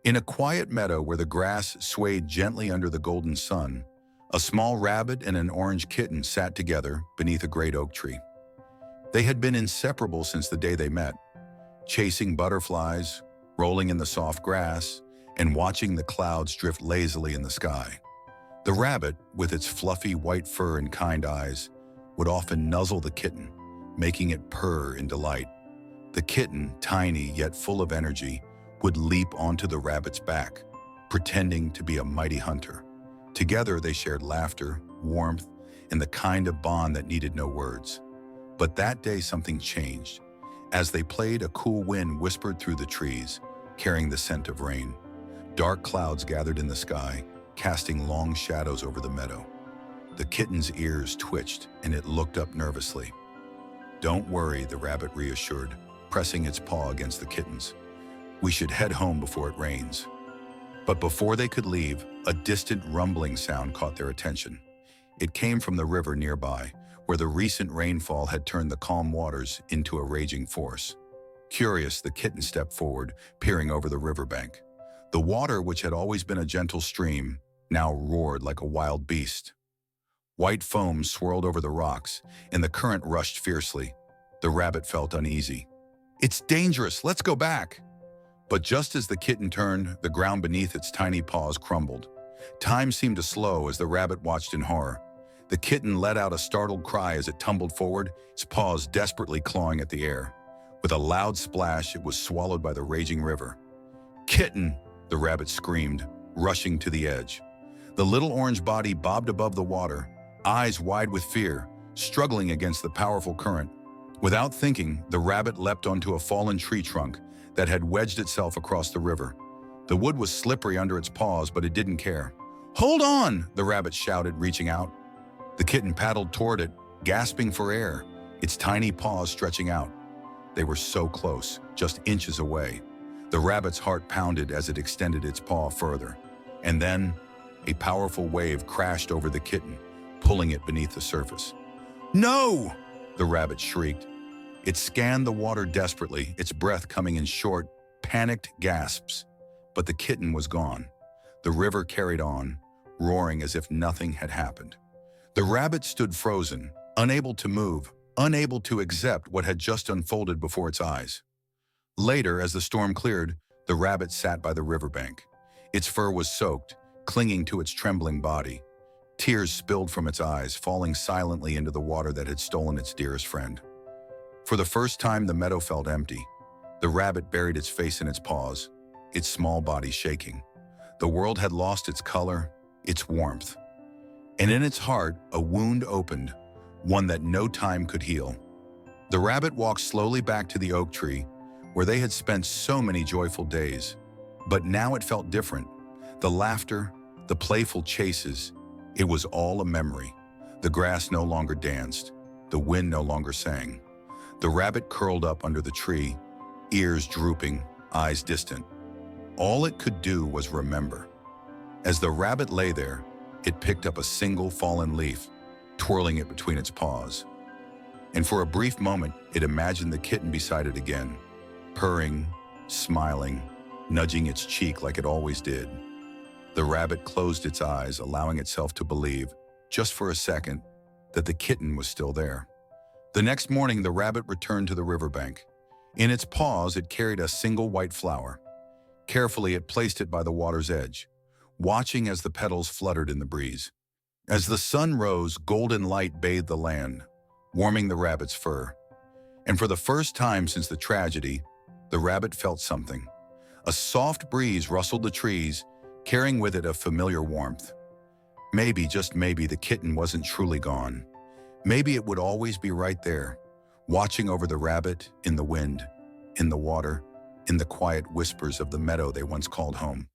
In a quiet meadow where the grass swayed gently under the golden sun, a small rabbit and an orange kitten sat together beneath a great oak tree. They had been inseparable since the day they met, chasing butterflies, rolling in the soft grass, and watching the clouds drift lazily in the sky. The rabbit, with its fluffy white fur and kind eyes, would often nuzzle the kitten, making it purr in delight. The kitten, tiny yet full of energy, would leap onto the rabbit's back, pretending to be a mighty hunter. Together they shared laughter, warmth, and the kind of bond that needed no words. But that day something changed. As they played, a cool wind whispered through the trees, carrying the scent of rain. Dark clouds gathered in the sky, casting long shadows over the meadow. The kitten's ears twitched, and it looked up nervously. "Don't worry," the rabbit reassured, pressing its paw against the kitten's. "We should head home before it rains." But before they could leave, a distant rumbling sound caught their attention. It came from the river nearby, where the recent rainfall had turned the calm waters into a raging force. Curious, the kitten stepped forward, peering over the riverbank. The water, which had always been a gentle stream, now roared like a wild beast. White foam swirled over the rocks, and the current rushed fiercely. The rabbit felt uneasy. "It's dangerous, let's go back!" But just as the kitten turned, the ground beneath its tiny paws crumbled. Time seemed to slow as the rabbit watched in horror. The kitten let out a startled cry as it tumbled forward, its paws desperately clawing at the air. With a loud splash, it was swallowed by the raging river. "Kitten!" the rabbit screamed, rushing to the edge. The little orange body bobbed above the water, eyes wide with fear, struggling against the powerful current. Without thinking, the rabbit leapt onto a fallen tree trunk that had wedged itself across the river. The wood was slippery under its paws, but it didn't care. "Hold on!" the rabbit shouted, reaching out. The kitten paddled toward it, gasping for air, its tiny paws stretching out. They were so close, just inches away. The rabbit's heart pounded as it extended its paw further. And then, a powerful wave crashed over the kitten, pulling it beneath the surface. "No!" the rabbit shrieked. It scanned the water desperately, its breath coming in short, panicked gasps. But the kitten was gone. The river carried on, roaring as if nothing had happened. The rabbit stood frozen, unable to move, unable to accept what had just unfolded before its eyes. Later, as the storm cleared, the rabbit sat by the riverbank. Its fur was soaked, clinging to its trembling body. Tears spilled from its eyes, falling silently into the water that had stolen its dearest friend. For the first time, the meadow felt empty. The rabbit buried its face in its paws, its small body shaking. The world had lost its color, its warmth. And in its heart, a wound opened, one that no time could heal. The rabbit walked slowly back to the oak tree, where they had spent so many joyful days. But now it felt different. The laughter, the playful chases, it was all a memory. The grass no longer danced, the wind no longer sang. The rabbit curled up under the tree, ears drooping, eyes distant. All it could do was remember. As the rabbit lay there, it picked up a single fallen leaf, twirling it between its paws. And for a brief moment, it imagined the kitten beside it again, purring, smiling, nudging its cheek like it always did. The rabbit closed its eyes, allowing itself to believe, just for a second, that the kitten was still there. The next morning, the rabbit returned to the riverbank. In its paws, it carried a single white flower. Carefully, it placed it by the water's edge, watching as the petals fluttered in the breeze. As the sun rose, golden light bathed the land, warming the rabbit's fur. And for the first time since the tragedy, the rabbit felt something. A soft breeze rustled the trees, carrying with it a familiar warmth. Maybe, just maybe, the kitten wasn't truly gone. Maybe it would always be right there, watching over the rabbit, in the wind, in the water, in the quiet whispers of the meadow they once called home.